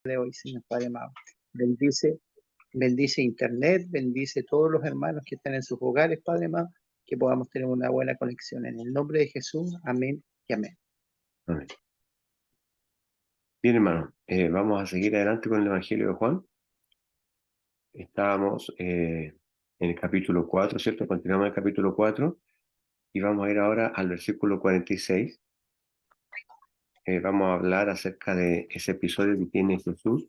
de hoy, Señor Padre amado. Bendice Internet, bendice todos los hermanos que están en sus hogares, Padre amado, que podamos tener una buena conexión. En el nombre de Jesús, amén y amén. Amén. Bien, hermano, vamos a seguir adelante con el Evangelio de Juan. Estábamos en el capítulo 4, ¿cierto? Continuamos en el capítulo 4 y vamos a ir ahora al versículo 46. Vamos a hablar acerca de ese episodio que tiene Jesús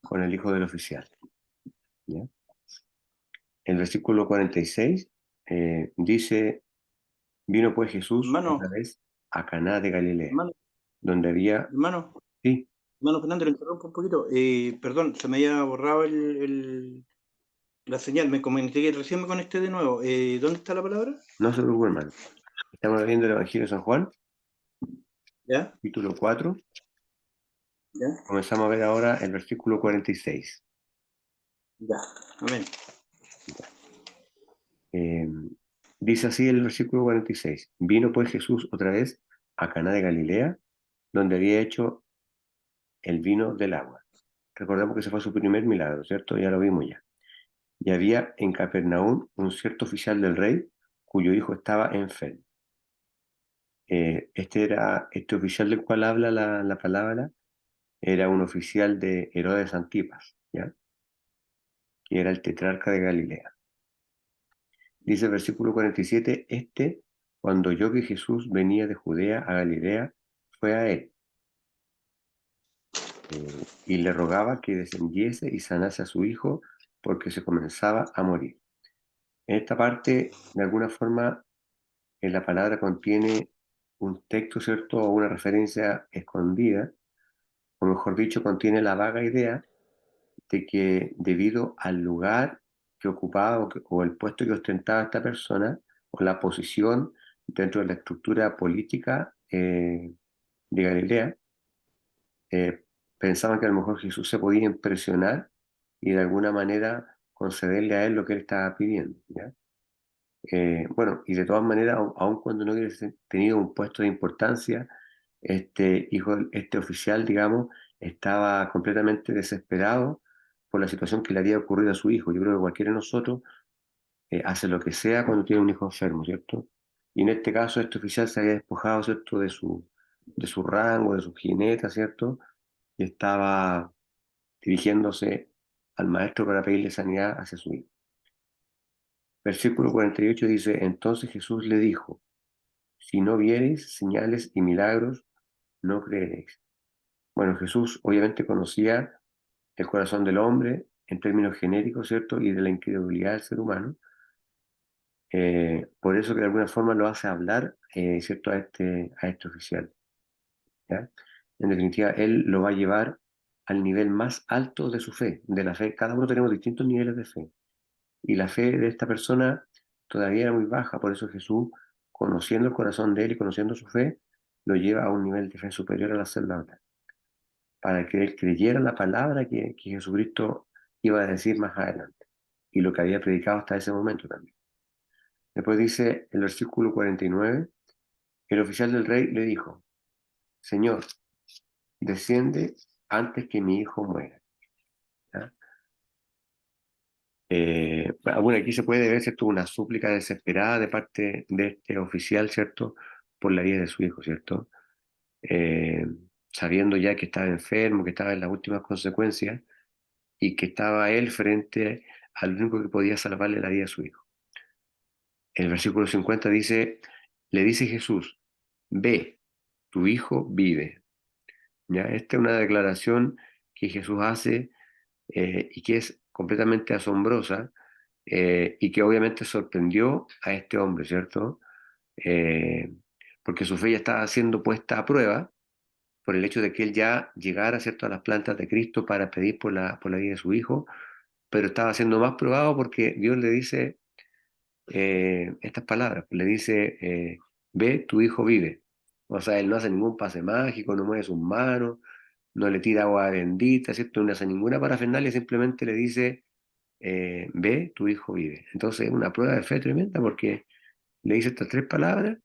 con el hijo del oficial, ¿ya? El versículo 46 dice: vino pues Jesús Hermano, otra vez a Caná de Galilea, hermano, donde había... hermano, Sí, hermano Fernando, le interrumpo un poquito. Perdón, se me había borrado la señal. Me comenté que recién me conecté de nuevo. ¿Dónde está la palabra? no se preocupe, hermano. Estamos viendo el Evangelio de San Juan, ¿Ya? capítulo 4. ¿Ya? Comenzamos a ver ahora el versículo 46. Ya. Amén. Eh, Dice así el versículo 46: vino pues Jesús otra vez a Caná de Galilea, donde había hecho el vino del agua. Recordemos que ese fue su primer milagro, ¿cierto? Ya lo vimos ya. Y había en Capernaum un cierto oficial del rey cuyo hijo estaba enfermo. Este oficial del cual habla la palabra era un oficial de Herodes Antipas, ¿ya? Que era el tetrarca de Galilea. Dice el versículo 47: cuando oyó que Jesús venía de Judea a Galilea, fue a él, y le rogaba que descendiese y sanase a su hijo, porque se comenzaba a morir. En esta parte, de alguna forma, en la palabra contiene un texto, ¿cierto? O una referencia escondida, o mejor dicho, contiene la vaga idea de que debido al lugar que ocupaba o el puesto que ostentaba esta persona, o la posición dentro de la estructura política de Galilea, eh, pensaban que a lo mejor Jesús se podía impresionar y de alguna manera concederle a él lo que él estaba pidiendo, ¿ya? Bueno, y de todas maneras, aun cuando no hubiese tenido un puesto de importancia, este oficial, digamos, estaba completamente desesperado por la situación que le había ocurrido a su hijo. Yo creo que cualquiera de nosotros hace lo que sea cuando tiene un hijo enfermo, ¿cierto? Y en este caso, este oficial se había despojado, ¿cierto?, de su rango, de su jineta, ¿cierto? Y estaba dirigiéndose al maestro para pedirle sanidad hacia su hijo. Versículo 48 dice: entonces Jesús le dijo: si no viereis señales y milagros, no creeréis. Bueno, Jesús obviamente conocía el corazón del hombre en términos genéricos, ¿cierto? Y de la incredulidad del ser humano. Por eso que de alguna forma lo hace hablar, ¿cierto? A este oficial, ¿ya? En definitiva, él lo va a llevar al nivel más alto de su fe, de la fe. Cada uno tenemos distintos niveles de fe. Y la fe de esta persona todavía era muy baja, por eso Jesús, conociendo el corazón de él y conociendo su fe, lo lleva a un nivel de fe superior a la otra, para que él creyera la palabra que Jesucristo iba a decir más adelante, y lo que había predicado hasta ese momento también. Después dice el versículo 49, el oficial del rey le dijo: Señor, desciende antes que mi hijo muera, ¿ya? Bueno, aquí se puede ver, ¿cierto?, una súplica desesperada de parte de este oficial, ¿cierto?, por la vida de su hijo, ¿cierto? Eh, Sabiendo ya que estaba enfermo, que estaba en las últimas consecuencias y que estaba él frente al único que podía salvarle la vida a su hijo. El versículo 50 dice: le dice Jesús: ve, tu hijo vive. ¿Ya? Esta es una declaración que Jesús hace, y que es completamente asombrosa, y que obviamente sorprendió a este hombre, ¿cierto? Eh, Porque su fe ya estaba siendo puesta a prueba por el hecho de que él ya llegara, ¿cierto?, a las plantas de Cristo para pedir por la vida de su hijo, pero estaba siendo más probado porque Dios le dice estas palabras, le dice, ve, tu hijo vive. O sea, él no hace ningún pase mágico, no mueve sus manos, no le tira agua bendita, ¿cierto? No hace ninguna parafernalia, simplemente le dice, ve, tu hijo vive. Entonces es una prueba de fe tremenda porque le dice estas tres palabras,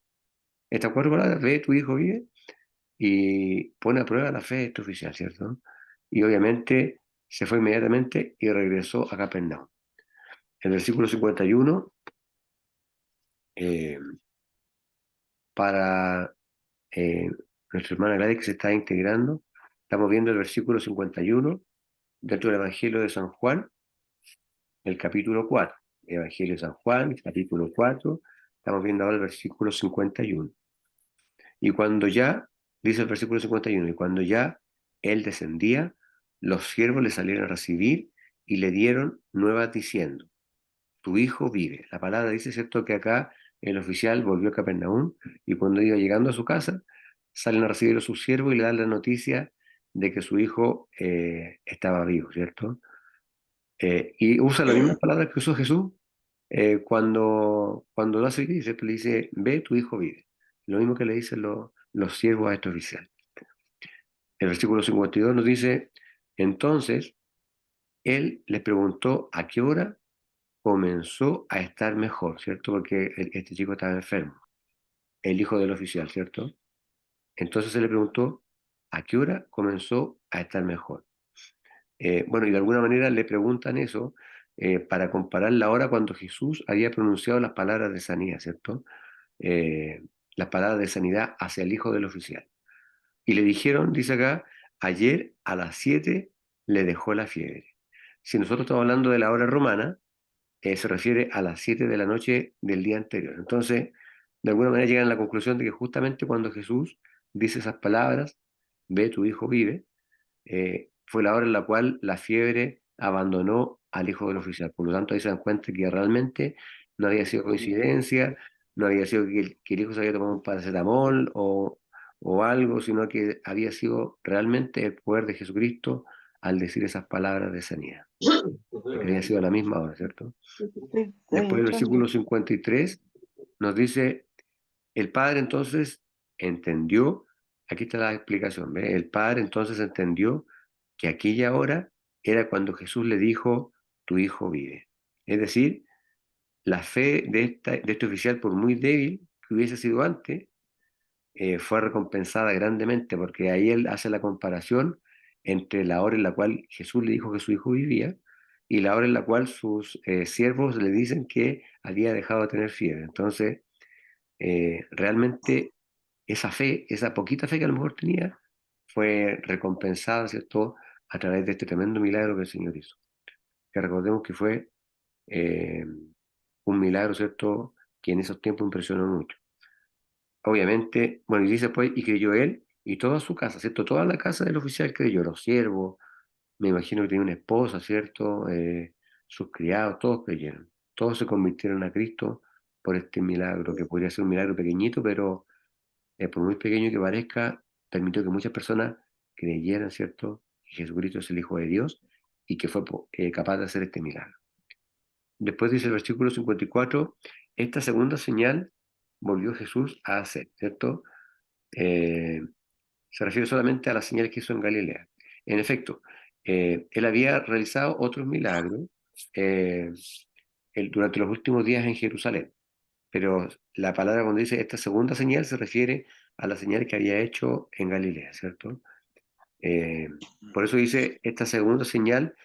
estas cuatro palabras: ve, tu hijo vive, y pone a prueba la fe de este oficial, ¿cierto? y obviamente se fue inmediatamente y regresó a Capernaum. El versículo 51, eh, para nuestra hermana Gladys que se está integrando, estamos viendo el versículo 51 dentro del Evangelio de San Juan, el capítulo 4. Evangelio de San Juan, capítulo 4, estamos viendo ahora el versículo 51. Y cuando ya, dice el versículo 51, y cuando ya él descendía, los siervos le salieron a recibir y le dieron nuevas diciendo, tu hijo vive. La palabra dice, ¿cierto?, que acá el oficial volvió a Capernaum y cuando iba llegando a su casa, salen a recibir a sus siervos y le dan la noticia de que su hijo estaba vivo, ¿cierto? Y usa las mismas palabras que usó Jesús cuando lo hace vivir, ¿cierto? Le dice, ve, tu hijo vive. Lo mismo que le dicen los siervos a este oficial. El versículo 52 nos dice, entonces él les preguntó a qué hora comenzó a estar mejor, ¿cierto? Porque este chico estaba enfermo, el hijo del oficial, ¿cierto? Entonces se le preguntó a qué hora comenzó a estar mejor. Bueno, y de alguna manera le preguntan eso para comparar la hora cuando Jesús había pronunciado las palabras de sanidad, ¿cierto? Eh, las palabras de sanidad hacia el hijo del oficial. Y le dijeron, dice acá, ayer a las 7 le dejó la fiebre. Si nosotros estamos hablando de la hora romana, se refiere a las 7 de la noche del día anterior. Entonces, de alguna manera llegan a la conclusión de que justamente cuando Jesús dice esas palabras, ve, tu hijo vive, fue la hora en la cual la fiebre abandonó al hijo del oficial. Por lo tanto, ahí se dan cuenta que realmente no había sido coincidencia, no había sido que el hijo se había tomado un paracetamol o algo, sino que había sido realmente el poder de Jesucristo al decir esas palabras de sanidad. Que había sido a la misma hora, ¿cierto? Después el versículo 53 nos dice, el padre entonces entendió, aquí está la explicación, ¿ve? El padre entonces entendió que aquella hora era cuando Jesús le dijo, tu hijo vive. Es decir, la fe de este oficial, por muy débil que hubiese sido antes, fue recompensada grandemente, porque ahí él hace la comparación entre la hora en la cual Jesús le dijo que su hijo vivía y la hora en la cual sus siervos le dicen que había dejado de tener fiebre. Entonces, realmente esa fe, esa poquita fe que a lo mejor tenía, fue recompensada, ¿cierto?, a través de este tremendo milagro que el Señor hizo. Que recordemos que fue eh, un milagro, ¿cierto?, que en esos tiempos impresionó mucho. Obviamente, bueno, y dice pues, y creyó él y toda su casa, ¿cierto? Toda la casa del oficial creyó, los siervos, me imagino que tenía una esposa, ¿cierto? Sus criados, todos creyeron. Todos se convirtieron a Cristo por este milagro, que podría ser un milagro pequeñito, pero por muy pequeño que parezca, permitió que muchas personas creyeran, ¿cierto?, que Jesucristo es el Hijo de Dios y que fue capaz de hacer este milagro. Después dice el versículo 54, esta segunda señal volvió Jesús a hacer, ¿cierto? Eh, Se refiere solamente a la señal que hizo en Galilea. En efecto, él había realizado otros milagros eh, durante los últimos días en Jerusalén, pero la palabra cuando dice esta segunda señal se refiere a la señal que había hecho en Galilea, ¿cierto? Eh, por eso dice esta segunda señal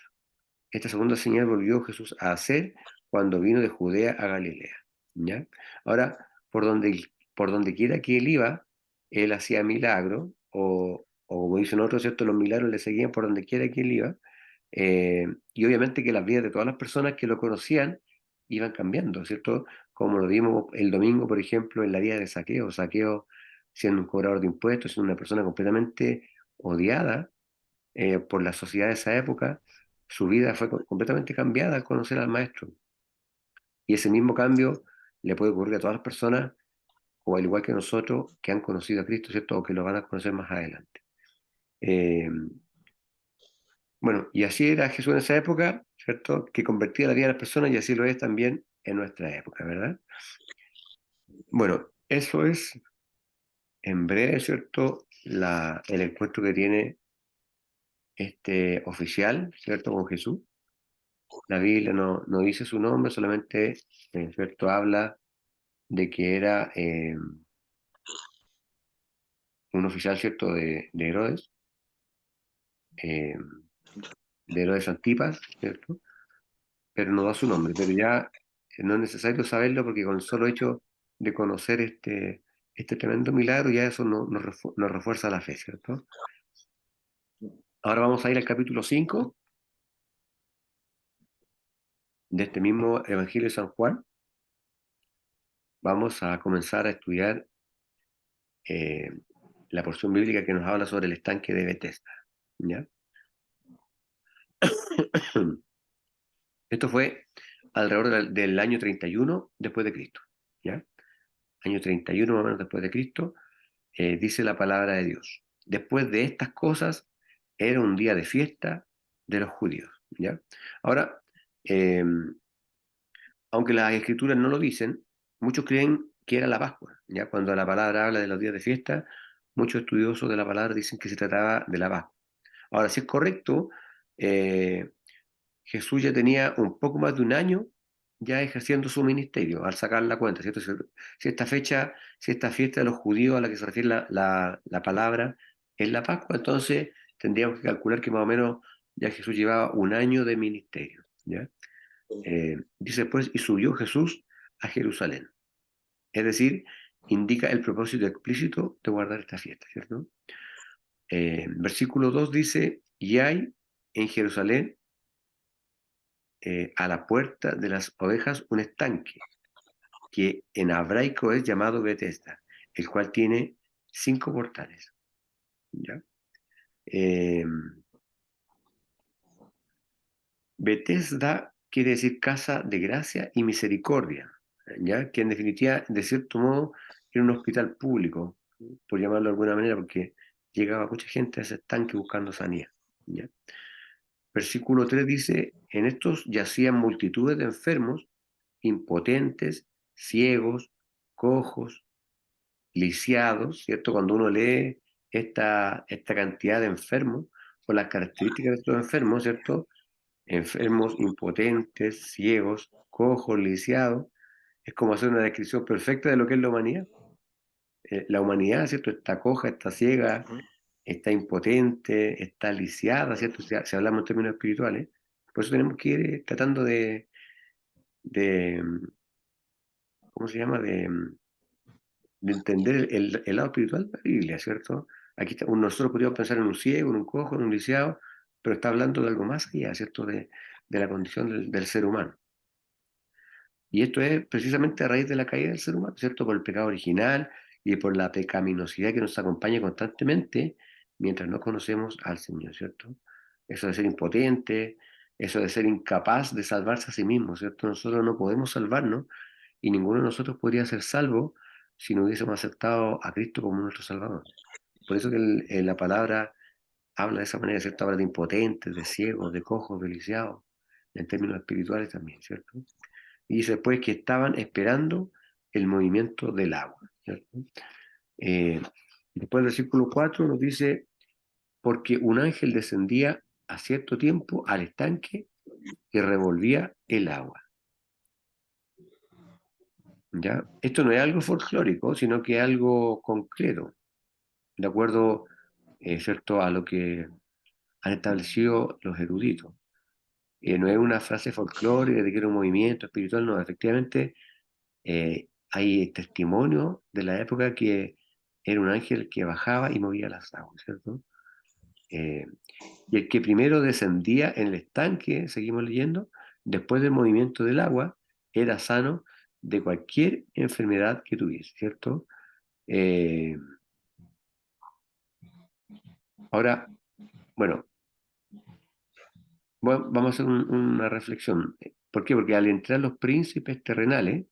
volvió Jesús a hacer cuando vino de Judea a Galilea, ¿ya? Ahora, por donde quiera que él iba, él hacía milagros, o como dicen otros, ¿cierto?, los milagros le seguían por donde quiera que él iba, y obviamente que las vidas de todas las personas que lo conocían iban cambiando, ¿cierto? Como lo vimos el domingo, por ejemplo, en la vida de Saqueo. Saqueo, siendo un cobrador de impuestos, siendo una persona completamente odiada por la sociedad de esa época, su vida fue completamente cambiada al conocer al Maestro. Y ese mismo cambio le puede ocurrir a todas las personas, o al igual que nosotros, que han conocido a Cristo, ¿cierto? O que lo van a conocer más adelante. Eh, bueno, y así era Jesús en esa época, ¿cierto? Que convertía la vida de las personas y así lo es también en nuestra época, ¿verdad? Bueno, eso es en breve, ¿cierto? El encuentro que tiene este oficial, ¿cierto? Con Jesús. La Biblia no dice su nombre, solamente, ¿cierto?, habla de que era un oficial, ¿cierto?, de Herodes. de Herodes Antipas, ¿cierto? Pero no da su nombre, pero ya no es necesario saberlo porque con el solo hecho de conocer este tremendo milagro, ya eso nos refuerza la fe, ¿cierto? Ahora vamos a ir al capítulo 5 de este mismo Evangelio de San Juan. Vamos a comenzar a estudiar la porción bíblica que nos habla sobre el estanque de Betesda, ¿ya? Esto fue alrededor del año 31 después de Cristo, ¿ya? Año 31 más o menos después de Cristo, dice la palabra de Dios. Después de estas cosas, era un día de fiesta de los judíos, ¿ya? Ahora, eh, aunque las escrituras no lo dicen, muchos creen que era la Pascua, ¿ya? Cuando la palabra habla de los días de fiesta, muchos estudiosos de la palabra dicen que se trataba de la Pascua. Ahora, si es correcto, eh, Jesús ya tenía un poco más de un año ya ejerciendo su ministerio, al sacar la cuenta, ¿cierto? Si esta fecha, si esta fiesta de los judíos a la que se refiere la palabra es la Pascua, entonces tendríamos que calcular que más o menos ya Jesús llevaba un año de ministerio, ¿ya? Dice pues, y subió Jesús a Jerusalén. Es decir, indica el propósito explícito de guardar esta fiesta, ¿cierto? Versículo 2 dice, y hay en Jerusalén a la puerta de las ovejas un estanque, que en hebraico es llamado Betesda, el cual tiene 5 portales. ¿Ya? Betesda quiere decir casa de gracia y misericordia, ¿ya? Que en definitiva, de cierto modo, era un hospital público, por llamarlo de alguna manera, porque llegaba mucha gente a ese estanque buscando sanidad, ¿ya? Versículo 3 dice, en estos yacían multitudes de enfermos, impotentes, ciegos, cojos, lisiados, ¿cierto? Cuando uno lee esta cantidad de enfermos, o las características de estos enfermos, ¿cierto? Enfermos, impotentes, ciegos, cojos, lisiados, es como hacer una descripción perfecta de lo que es la humanidad. La humanidad, ¿cierto? Está coja, está ciega, está impotente, está lisiada, ¿cierto? Si hablamos en términos espirituales. Por eso tenemos que ir tratando de, ¿cómo se llama? De entender el lado espiritual de la Biblia, ¿cierto? Aquí nosotros podríamos pensar en un ciego, en un cojo, en un lisiado, pero está hablando de algo más allá, ¿cierto? De la condición del ser humano. Y esto es precisamente a raíz de la caída del ser humano, ¿cierto? Por el pecado original y por la pecaminosidad que nos acompaña constantemente mientras no conocemos al Señor, ¿cierto? Eso de ser impotente, eso de ser incapaz de salvarse a sí mismo, ¿cierto? Nosotros no podemos salvarnos y ninguno de nosotros podría ser salvo si no hubiésemos aceptado a Cristo como nuestro Salvador. Por eso que la palabra habla de esa manera, ¿cierto? Habla de impotentes, de ciegos, de cojos, de lisiados, en términos espirituales también, ¿cierto? Y dice después que estaban esperando el movimiento del agua, ¿cierto? Después del versículo 4 nos dice, porque un ángel descendía a cierto tiempo al estanque y revolvía el agua. ¿Ya? Esto no es algo folclórico, sino que es algo concreto, de acuerdo, ¿cierto?, a lo que han establecido los eruditos. No es una frase folclórica de que era un movimiento espiritual, no, efectivamente hay testimonio de la época que era un ángel que bajaba y movía las aguas, ¿cierto? Y el que primero descendía en el estanque, seguimos leyendo, después del movimiento del agua, era sano de cualquier enfermedad que tuviese, ¿cierto? Eh, Ahora, bueno, vamos a hacer una reflexión. ¿Por qué? Porque al entrar los príncipes terrenales,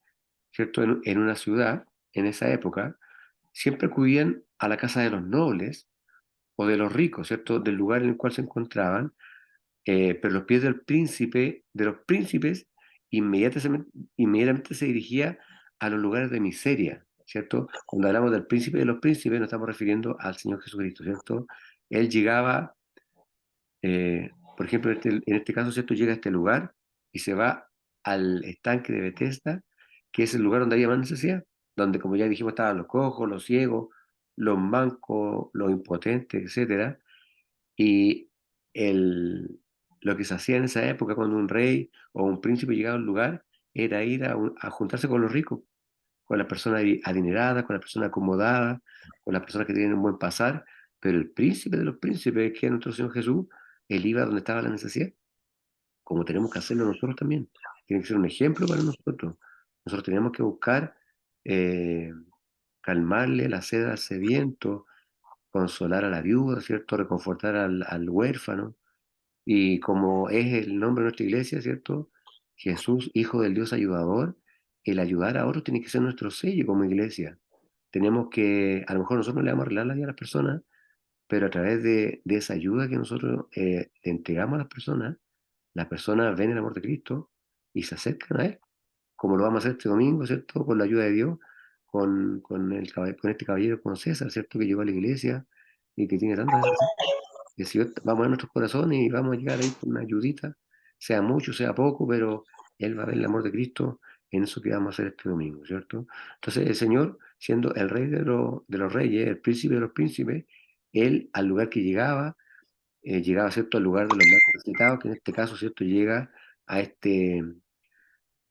¿cierto? En una ciudad, en esa época, siempre acudían a la casa de los nobles o de los ricos, ¿cierto? Del lugar en el cual se encontraban, pero los pies del príncipe, de los príncipes, inmediatamente se dirigía a los lugares de miseria, ¿cierto? Cuando hablamos del príncipe de los príncipes, nos estamos refiriendo al Señor Jesucristo, ¿cierto? Él llegaba, por ejemplo, en este caso, ¿cierto? Llega a este lugar y se va al estanque de Betesda, que es el lugar donde había más necesidad, donde, como ya dijimos, estaban los cojos, los ciegos, los mancos, los impotentes, etcétera. Y lo que se hacía en esa época cuando un rey o un príncipe llegaba a un lugar era ir a juntarse con los ricos, con las personas adineradas, con las personas acomodadas, con las personas que tienen un buen pasar, pero el príncipe de los príncipes, que es nuestro Señor Jesús, él iba donde estaba la necesidad, como tenemos que hacerlo nosotros también. Tiene que ser un ejemplo para nosotros. Nosotros tenemos que buscar eh, calmarle la sed al sediento, consolar a la viuda, ¿cierto? Reconfortar al huérfano. Y como es el nombre de nuestra iglesia, ¿cierto? Jesús, Hijo del Dios ayudador, el ayudar a otros tiene que ser nuestro sello como iglesia. Tenemos que, a lo mejor nosotros no le vamos a arreglar la vida a las personas, pero a través de esa ayuda que nosotros le entregamos a las personas ven el amor de Cristo y se acercan a Él, como lo vamos a hacer este domingo, ¿cierto? Con la ayuda de Dios, con este caballero, con César, ¿cierto? Que llegó a la iglesia y que tiene tantas necesidades. Que si vamos a nuestros corazones y vamos a llegar ahí con una ayudita, sea mucho, sea poco, pero Él va a ver el amor de Cristo en eso que vamos a hacer este domingo, ¿cierto? Entonces el Señor, siendo el rey de los reyes, el príncipe de los príncipes, Él al lugar que llegaba, llegaba, ¿cierto?, al lugar de los más necesitados, que en este caso, ¿cierto?, llega a este,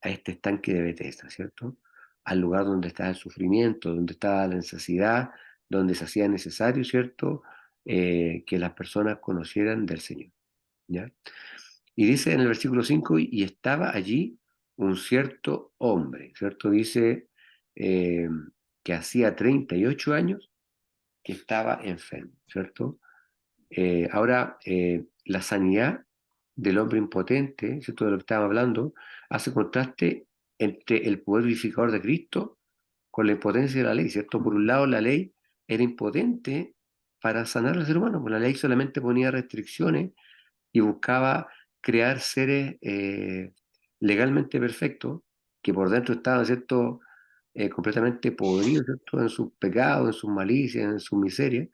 a este estanque de Bethesda, ¿cierto? Al lugar donde estaba el sufrimiento, donde estaba la necesidad, donde se hacía necesario, ¿cierto?, que las personas conocieran del Señor, ¿ya? Y dice en el versículo 5, y estaba allí un cierto hombre, ¿cierto? Dice eh, que hacía 38 años que estaba enfermo, ¿cierto? Ahora, la sanidad del hombre impotente, ¿cierto? De lo que estábamos hablando, hace contraste entre el poder vivificador de Cristo con la impotencia de la ley, ¿cierto? Por un lado, la ley era impotente para sanar al ser humano, porque la ley solamente ponía restricciones y buscaba crear seres legalmente perfectos, que por dentro estaban, ¿cierto? Completamente podridos, ¿cierto? En sus pecados, en sus malicias, en sus miserias,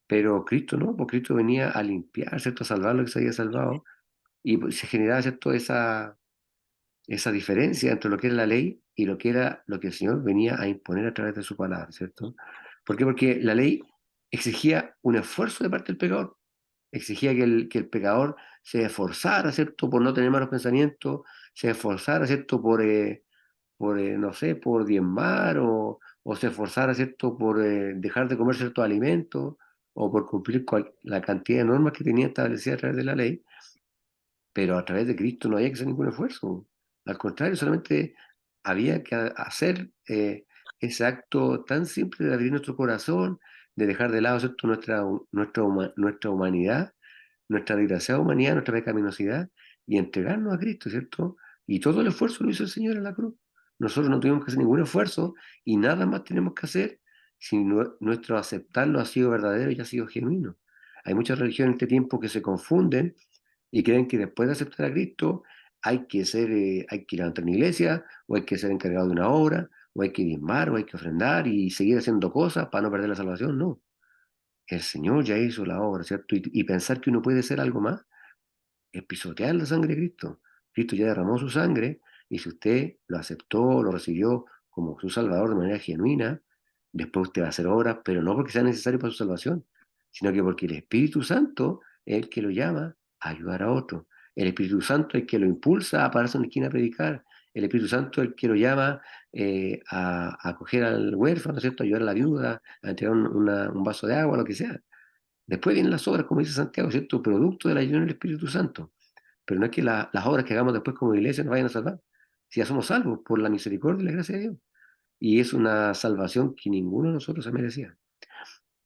pero Cristo no, porque Cristo venía a limpiar, ¿cierto? A salvar lo que se había salvado, y pues, se generaba, ¿cierto? Esa diferencia entre lo que era la ley y lo que era lo que el Señor venía a imponer a través de su palabra, ¿cierto? ¿Por qué? Porque la ley exigía un esfuerzo de parte del pecador, exigía que el pecador se esforzara, ¿cierto? Por no tener malos pensamientos, se esforzara, ¿cierto? No sé, por diezmar o se esforzara, ¿cierto? Por dejar de comer ciertos alimentos o por cumplir la cantidad de normas que tenía establecidas a través de la ley, pero a través de Cristo no había que hacer ningún esfuerzo. Al contrario, solamente había que hacer ese acto tan simple de abrir nuestro corazón, de dejar de lado, ¿cierto? Nuestra humanidad, nuestra desgraciada humanidad, nuestra pecaminosidad, y entregarnos a Cristo, ¿cierto? Y todo el esfuerzo lo hizo el Señor en la cruz. Nosotros no tuvimos que hacer ningún esfuerzo y nada más tenemos que hacer si nuestro aceptarlo ha sido verdadero y ha sido genuino. Hay muchas religiones en este tiempo que se confunden y creen que después de aceptar a Cristo hay que levantar una iglesia, o hay que ser encargado de una obra, o hay que diezmar, o hay que ofrendar y seguir haciendo cosas para no perder la salvación. No, el Señor ya hizo la obra, ¿cierto? Y pensar que uno puede hacer algo más es pisotear la sangre de Cristo. Cristo ya derramó su sangre y si usted lo aceptó, lo recibió como su Salvador de manera genuina, después usted va a hacer obras, pero no porque sea necesario para su salvación, sino que porque el Espíritu Santo es el que lo llama a ayudar a otro. El Espíritu Santo es el que lo impulsa a pararse en una esquina a predicar. El Espíritu Santo es el que lo llama a acoger al huérfano, ¿cierto? A ayudar a la viuda, a entregar un vaso de agua, lo que sea. Después vienen las obras, como dice Santiago, ¿cierto? Producto de la ayuda del Espíritu Santo. Pero no es que las obras que hagamos después como iglesia nos vayan a salvar. Si ya somos salvos por la misericordia y la gracia de Dios. Y es una salvación que ninguno de nosotros se merecía.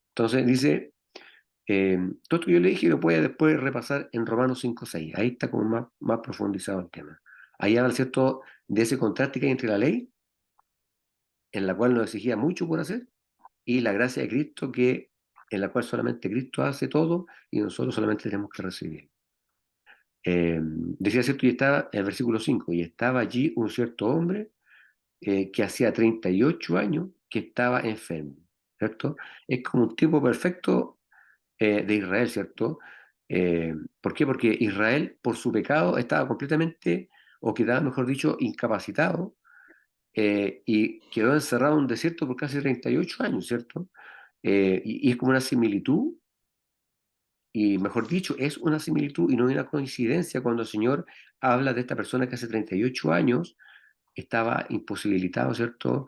Entonces dice, todo esto que yo le dije lo puede después repasar en Romanos 5:6. Ahí está como más profundizado el tema. Ahí habla, ¿cierto?, de ese contraste que hay entre la ley, en la cual nos exigía mucho por hacer, y la gracia de Cristo, en la cual solamente Cristo hace todo y nosotros solamente tenemos que recibir. Decía, ¿cierto? Y estaba, en el versículo 5, y estaba allí un cierto hombre que hacía 38 años que estaba enfermo, ¿cierto? Es como un tipo perfecto de Israel, ¿cierto? ¿Por qué? Porque Israel, por su pecado, estaba completamente, o quedaba, mejor dicho, incapacitado, y quedó encerrado en un desierto por casi 38 años, ¿cierto? Y es como una similitud Y mejor dicho, es una similitud y no una coincidencia cuando el Señor habla de esta persona que hace 38 años estaba imposibilitado, ¿cierto?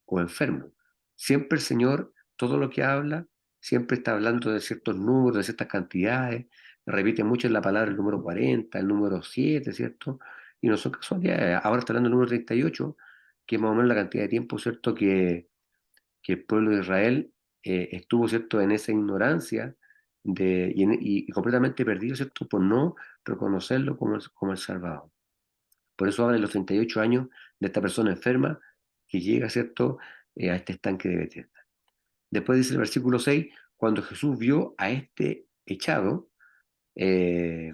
O enfermo. Siempre el Señor, todo lo que habla, siempre está hablando de ciertos números, de ciertas cantidades, repite mucho en la palabra el número 40, el número 7, ¿cierto? Y no son casualidades. Ahora está hablando del número 38, que es más o menos la cantidad de tiempo, ¿cierto? Que el pueblo de Israel estuvo, ¿cierto?, en esa ignorancia y completamente perdido, ¿cierto?, por no reconocerlo como el Salvador. Por eso habla de los 38 años de esta persona enferma que llega, ¿cierto?, a este estanque de Bethesda. Después dice el versículo 6, cuando Jesús vio a este echado, eh,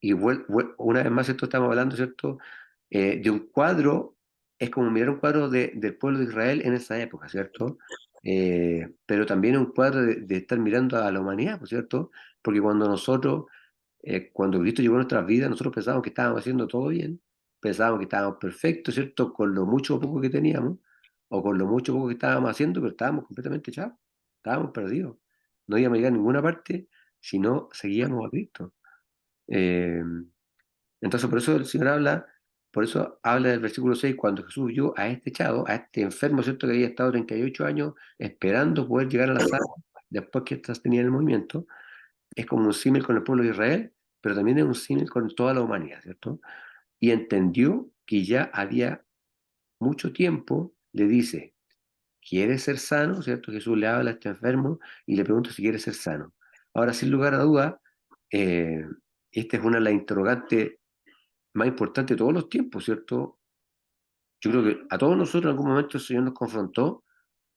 y una vez más, ¿cierto?, estamos hablando, ¿cierto?, de un cuadro, es como mirar un cuadro del pueblo de Israel en esa época, ¿cierto? Pero también es un cuadro de estar mirando a la humanidad, ¿por cierto? Porque cuando Cristo llegó a nuestras vidas, nosotros pensábamos que estábamos haciendo todo bien, pensábamos que estábamos perfectos, ¿cierto? Con lo mucho o poco que teníamos, o con lo mucho o poco que estábamos haciendo, pero estábamos completamente echados, estábamos perdidos. No íbamos a llegar a ninguna parte si no seguíamos a Cristo. Eh, entonces, por eso habla del versículo 6, cuando Jesús vio a este echado, a este enfermo, ¿cierto?, que había estado 38 años esperando poder llegar a la sala después que éstas tenían el movimiento, es como un símil con el pueblo de Israel, pero también es un símil con toda la humanidad, ¿cierto? Y entendió que ya había mucho tiempo, le dice, ¿quieres ser sano? ¿Cierto? Jesús le habla a este enfermo y le pregunta si quiere ser sano. Ahora, sin lugar a duda, eh, esta es una de las interrogantes más importantes de todos los tiempos, ¿cierto? Yo creo que a todos nosotros en algún momento el Señor nos confrontó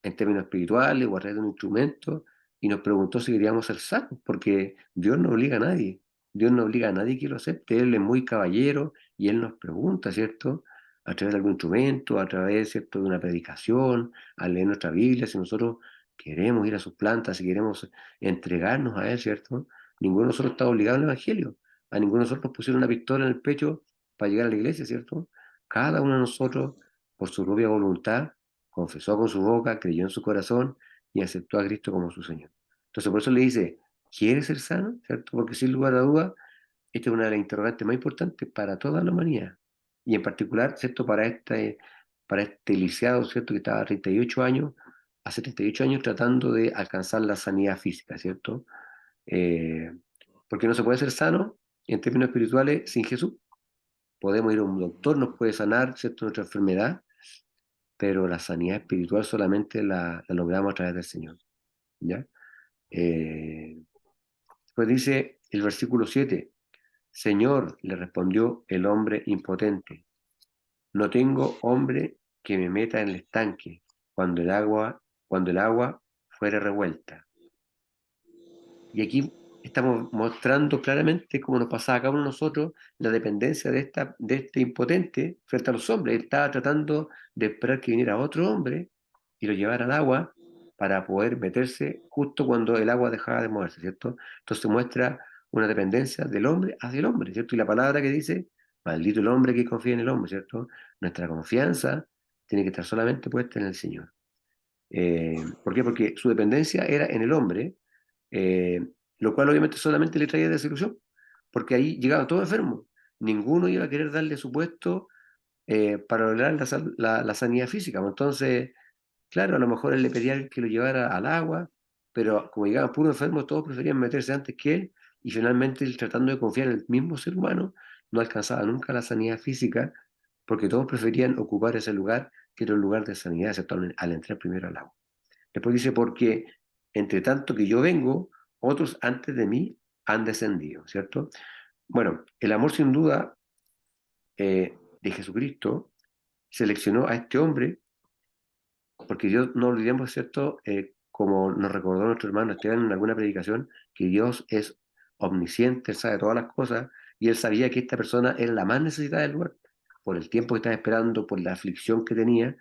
en términos espirituales o a través de un instrumento y nos preguntó si queríamos ser sanos, porque Dios no obliga a nadie. Dios no obliga a nadie que lo acepte. Él es muy caballero y Él nos pregunta, ¿cierto? A través de algún instrumento, a través, ¿cierto?, de una predicación, al leer nuestra Biblia, si nosotros queremos ir a sus plantas, si queremos entregarnos a Él, ¿cierto? Ninguno de nosotros está obligado al Evangelio. A ninguno de nosotros nos pusieron una pistola en el pecho para llegar a la iglesia, ¿cierto? Cada uno de nosotros, por su propia voluntad, confesó con su boca, creyó en su corazón y aceptó a Cristo como su Señor. Entonces, por eso le dice, ¿quieres ser sano? ¿Cierto? Porque sin lugar a duda, esta es una de las interrogantes más importantes para toda la humanidad. Y en particular, ¿cierto?, para este lisiado, ¿cierto?, que estaba a 38 años, hace 38 años tratando de alcanzar la sanidad física, ¿cierto? Eh, porque no se puede ser sano en términos espirituales sin Jesús. Podemos ir a un doctor, nos puede sanar, ¿cierto?, nuestra enfermedad, pero la sanidad espiritual solamente la logramos a través del Señor, ¿ya? Pues dice el versículo 7, Señor, le respondió el hombre impotente, no tengo hombre que me meta en el estanque cuando el agua fuere revuelta. Y aquí estamos mostrando claramente, como nos pasaba a cada uno de nosotros, la dependencia de este impotente frente a los hombres. Él estaba tratando de esperar que viniera otro hombre y lo llevara al agua para poder meterse justo cuando el agua dejaba de moverse, ¿cierto? Entonces muestra una dependencia del hombre hacia el hombre, ¿cierto? Y la palabra que dice, maldito el hombre que confía en el hombre, ¿cierto? Nuestra confianza tiene que estar solamente puesta en el Señor. ¿Por qué? Porque su dependencia era en el hombre, eh, lo cual obviamente solamente le traía desilusión, porque ahí llegaba todo enfermo. Ninguno iba a querer darle su puesto para lograr la sanidad física. Entonces, claro, a lo mejor él le pedía que lo llevara al agua, pero como llegaban puros enfermos, todos preferían meterse antes que él, y finalmente él, tratando de confiar en el mismo ser humano, no alcanzaba nunca la sanidad física, porque todos preferían ocupar ese lugar que era un lugar de sanidad, excepto al entrar primero al agua. Después dice, porque entre tanto que yo vengo, otros antes de mí han descendido, ¿cierto? Bueno, el amor sin duda de Jesucristo seleccionó a este hombre, porque Dios, no olvidemos, ¿cierto? Como nos recordó nuestro hermano Esteban en alguna predicación, que Dios es omnisciente, Él sabe todas las cosas, y Él sabía que esta persona era la más necesitada del lugar, por el tiempo que estaba esperando, por la aflicción que tenía.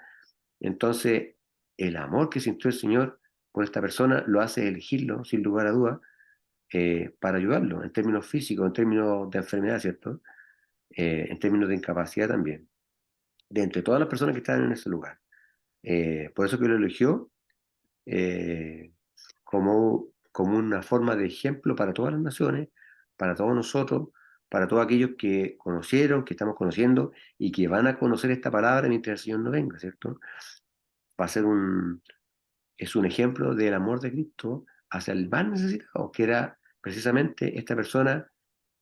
Entonces, el amor que sintió el Señor por esta persona lo hace elegirlo, sin lugar a duda, para ayudarlo, en términos físicos, en términos de enfermedad, ¿cierto? En términos de incapacidad también, de entre todas las personas que estaban en ese lugar. Por eso que lo eligió eh, como como una forma de ejemplo para todas las naciones, para todos nosotros, para todos aquellos que conocieron, que estamos conociendo y que van a conocer esta palabra mientras el Señor no venga, ¿cierto? Va a ser es un ejemplo del amor de Cristo hacia el más necesitado, que era precisamente esta persona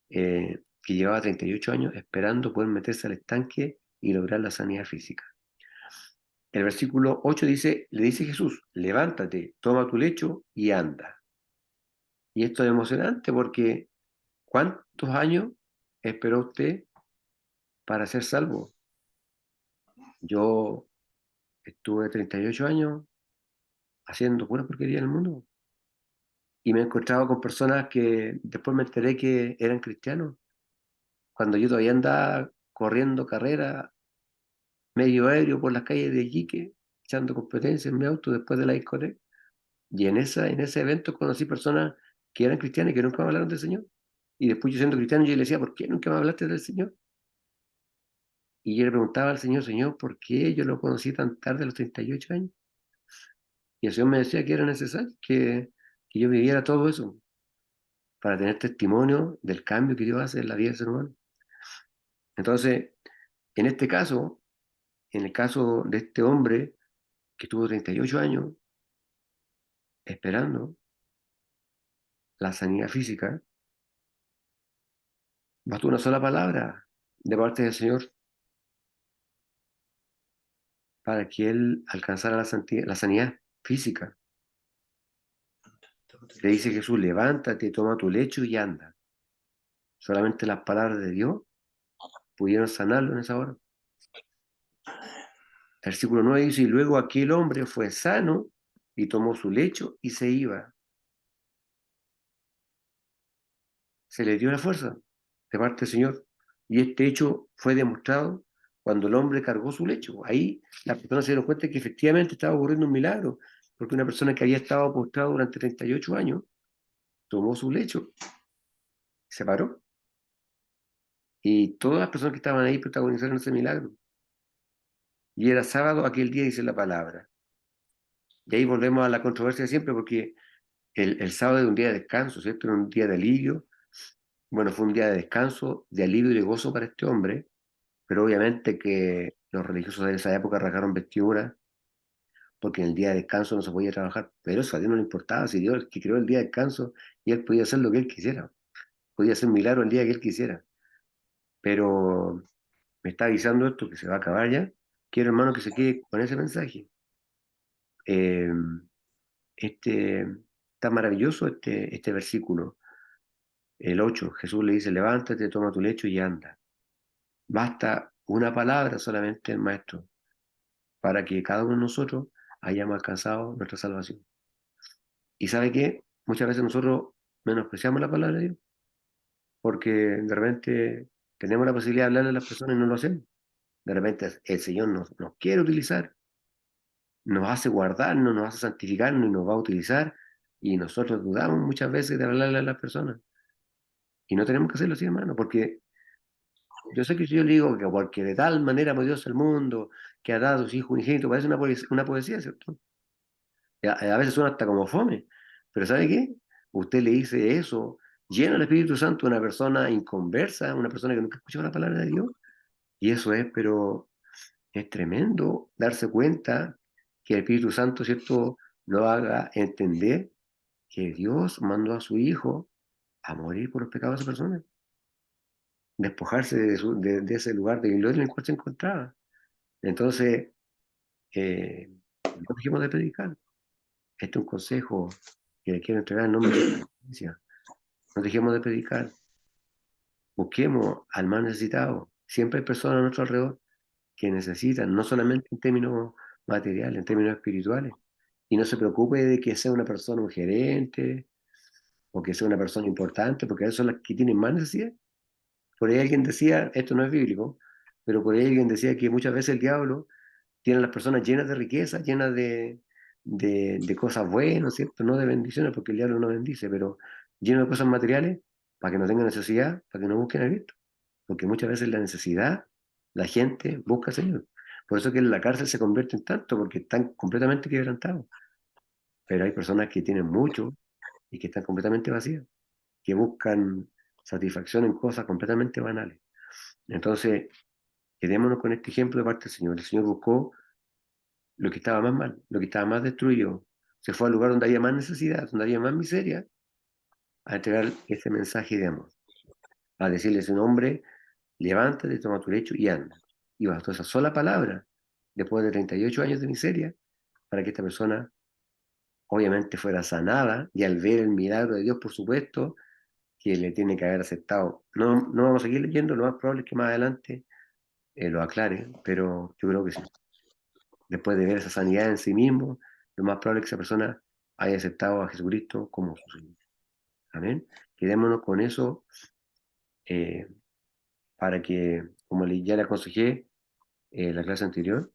que llevaba 38 años esperando poder meterse al estanque y lograr la sanidad física. El versículo 8 dice, le dice Jesús, levántate, toma tu lecho y anda. Y esto es emocionante porque ¿cuántos años esperó usted para ser salvo? Yo estuve 38 años haciendo pura porquería en el mundo y me he encontrado con personas que después me enteré que eran cristianos, cuando yo todavía andaba corriendo carreras medio aéreo por las calles de Iquique, echando competencia en mi auto después de la discoteca. Y en ese evento conocí personas que eran cristianas y que nunca me hablaron del Señor. Y después yo siendo cristiano, yo le decía, ¿por qué nunca me hablaste del Señor? Y yo le preguntaba al Señor, Señor, ¿por qué yo lo conocí tan tarde, a los 38 años? Y el Señor me decía que era necesario que yo viviera todo eso para tener testimonio del cambio que Dios hace en la vida del ser humano. Entonces, en este caso, en el caso de este hombre que tuvo 38 años esperando la sanidad física, bastó una sola palabra de parte del Señor para que él alcanzara la sanidad física. Le dice Jesús, levántate, toma tu lecho y anda. Solamente las palabras de Dios pudieron sanarlo en esa hora. El versículo 9 dice, y luego aquel hombre fue sano y tomó su lecho y se iba. Se le dio la fuerza de parte del Señor. Y este hecho fue demostrado cuando el hombre cargó su lecho. Ahí las personas se dieron cuenta que efectivamente estaba ocurriendo un milagro, porque una persona que había estado postrada durante 38 años tomó su lecho, se paró. Y todas las personas que estaban ahí protagonizaron ese milagro. Y era sábado, aquel día dice la palabra. Y ahí volvemos a la controversia de siempre, porque el sábado es un día de descanso, ¿cierto? Era un día de alivio. Bueno, fue un día de descanso, de alivio y de gozo para este hombre, pero obviamente que los religiosos de esa época rasgaron vestiduras, porque en el día de descanso no se podía trabajar. Pero eso a Dios no le importaba, si Dios que creó el día de descanso y él podía hacer lo que él quisiera, podía hacer milagro el día que él quisiera. Pero me está avisando esto que se va a acabar ya. Quiero, hermano, que se quede con ese mensaje. Eh, está maravilloso este versículo, el 8. Jesús le dice, levántate, toma tu lecho y anda. Basta una palabra solamente del Maestro para que cada uno de nosotros hayamos alcanzado nuestra salvación. ¿Y sabe qué? Muchas veces nosotros menospreciamos la palabra de Dios porque de repente tenemos la posibilidad de hablarle a las personas y no lo hacemos. De repente el Señor nos quiere utilizar, nos hace guardarnos, nos hace santificarnos y nos va a utilizar. Y nosotros dudamos muchas veces de hablarle a las personas. Y no tenemos que hacerlo así, hermano, porque yo sé que si yo le digo que porque de tal manera amó Dios al mundo, que ha dado a su Hijo unigénito, parece una poesía, ¿cierto? A veces suena hasta como fome, pero ¿sabe qué? Usted le dice eso, lleno del Espíritu Santo, a una persona inconversa, una persona que nunca ha escuchado la palabra de Dios, y eso es, pero es tremendo darse cuenta que el Espíritu Santo, ¿cierto?, lo haga entender que Dios mandó a su Hijo a morir por los pecados de esa persona, despojarse de ese lugar de gloria en el cual se encontraba. Entonces, no dejemos de predicar. Este es un consejo que le quiero entregar en nombre de la iglesia. No dejemos de predicar. Busquemos al más necesitado. Siempre hay personas a nuestro alrededor que necesitan, no solamente en términos materiales, en términos espirituales. Y no se preocupe de que sea una persona, un gerente, o que sea una persona importante, porque esas son las que tienen más necesidad. Por ahí alguien decía, esto no es bíblico, pero por ahí alguien decía que muchas veces el diablo tiene a las personas llenas de riqueza, llenas de cosas buenas, ¿cierto? No de bendiciones, porque el diablo no bendice, pero lleno de cosas materiales para que no tengan necesidad, para que no busquen a Cristo. Porque muchas veces la necesidad, la gente busca al Señor. Por eso que en la cárcel se convierten tanto, porque están completamente quebrantados. Pero hay personas que tienen mucho y que están completamente vacías, que buscan satisfacción en cosas completamente banales. Entonces, quedémonos con este ejemplo de parte del Señor. El Señor buscó lo que estaba más mal, lo que estaba más destruido. Se fue al lugar donde había más necesidad, donde había más miseria, a entregar ese mensaje de amor. A decirle a ese hombre, levántate, toma tu lecho y anda. Y bastó esa sola palabra, después de 38 años de miseria, para que esta persona obviamente fuera sanada, y al ver el milagro de Dios, por supuesto, que le tiene que haber aceptado. No, no vamos a seguir leyendo, lo más probable es que más adelante lo aclare, pero yo creo que sí. Después de ver esa sanidad en sí mismo, lo más probable es que esa persona haya aceptado a Jesucristo como su Señor. Amén. Quedémonos con eso eh, para que, como ya le aconsejé la clase anterior,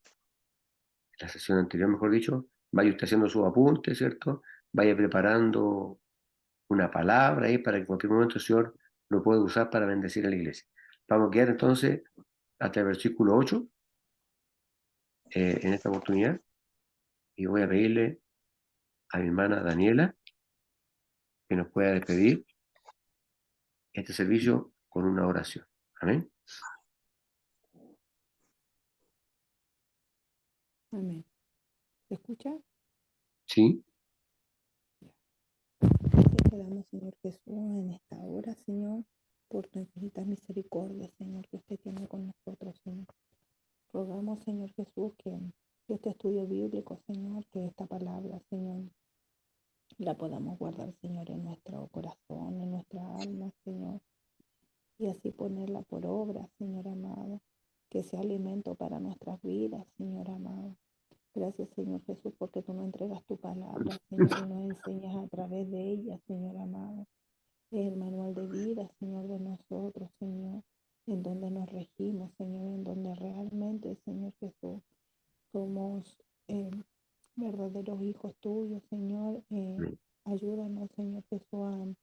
la sesión anterior, mejor dicho, vaya usted haciendo sus apuntes, ¿cierto? Vaya preparando una palabra ahí para que en cualquier momento el Señor lo pueda usar para bendecir a la iglesia. Vamos a quedar entonces hasta el versículo 8 en esta oportunidad, y voy a pedirle a mi hermana Daniela que nos pueda despedir este servicio con una oración. Amén. Amén. ¿Se escucha? Sí. Gracias te damos, Señor Jesús, en esta hora, Señor, por tu infinita misericordia, Señor, que usted tiene con nosotros, Señor. Rogamos, Señor Jesús, que este estudio bíblico, Señor, que esta palabra, Señor, la podamos guardar, Señor, en nuestro corazón, en nuestra alma, Señor, y así ponerla por obra, Señor amado, que sea alimento para nuestras vidas, Señor amado. Gracias, Señor Jesús, porque tú nos entregas tu palabra, Señor, y nos enseñas a través de ella, Señor amado. Es el manual de vida, Señor, de nosotros, Señor, en donde nos regimos, Señor, en donde realmente, Señor Jesús, somos verdaderos hijos tuyos, Señor. Ayúdanos, Señor Jesús,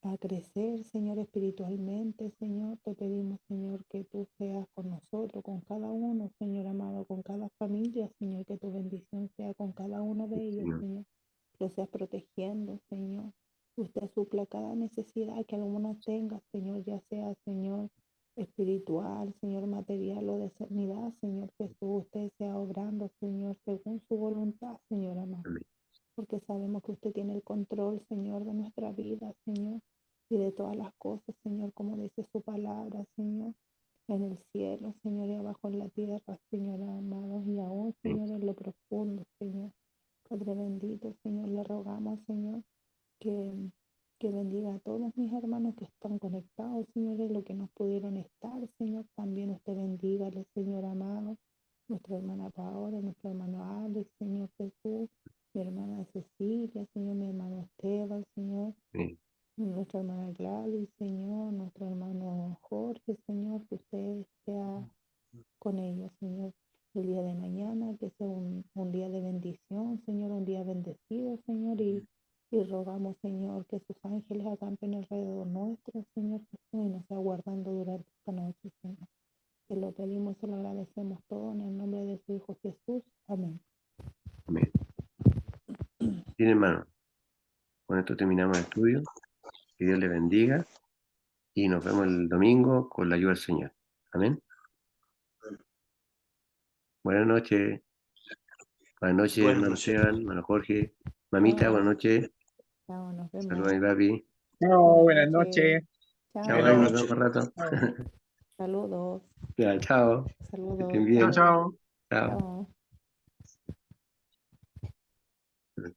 a crecer, Señor, espiritualmente, Señor. Te pedimos, Señor, que tú seas con nosotros, con cada uno, Señor amado, con cada familia, Señor, que tu bendición sea con cada uno de ellos, Señor. Señor. Lo seas protegiendo, Señor. Usted supla cada necesidad que alguno tenga, Señor, ya sea, Señor, espiritual, Señor, material o de sanidad, Señor Jesús. Usted sea obrando, Señor, según su voluntad, Señor amado. Amén. Porque sabemos que usted tiene el control, Señor, de nuestra vida, Señor, y de todas las cosas, Señor, como dice su palabra, Señor, en el cielo, Señor, y abajo en la tierra, Señor amado, y aún, Señor, en lo profundo, Señor. Padre bendito, Señor, le rogamos, Señor, que, que bendiga a todos mis hermanos que están conectados, Señor, en lo que no pudieron estar, Señor. También usted bendígale, Señor amado, nuestra hermana Paola, nuestro hermano Alex, Señor Jesús, mi hermana Cecilia, Señor, mi hermano Esteban, Señor, Amén. nuestra hermana Gladys, Señor, nuestro hermano Jorge, Señor, que usted sea con ellos, Señor, el día de mañana, que sea un día de bendición, Señor, un día bendecido, Señor, y rogamos, Señor, que sus ángeles acampen alrededor nuestro, Señor Jesús, y nos sea guardando durante esta noche, Señor. Te lo pedimos y se lo agradecemos todo en el nombre de su Hijo Jesús. Amén. Amén. Bien, hermano, con esto terminamos el estudio. Que Dios le bendiga y nos vemos el domingo con la ayuda del Señor. Amén. Buenas noches. Buenas noches, Buenas hermano noches. Esteban, hermano Jorge. Mamita, buenas noches. Chao, nos Saludos a vemos. mi papi. No, buenas Buenas noches. noches. Chao. Chao, Buenas ahí nos noches. vemos por rato. Saludos. Ya, chao. Que Saludos. estén bien. Chao, chao. Chao. Chao.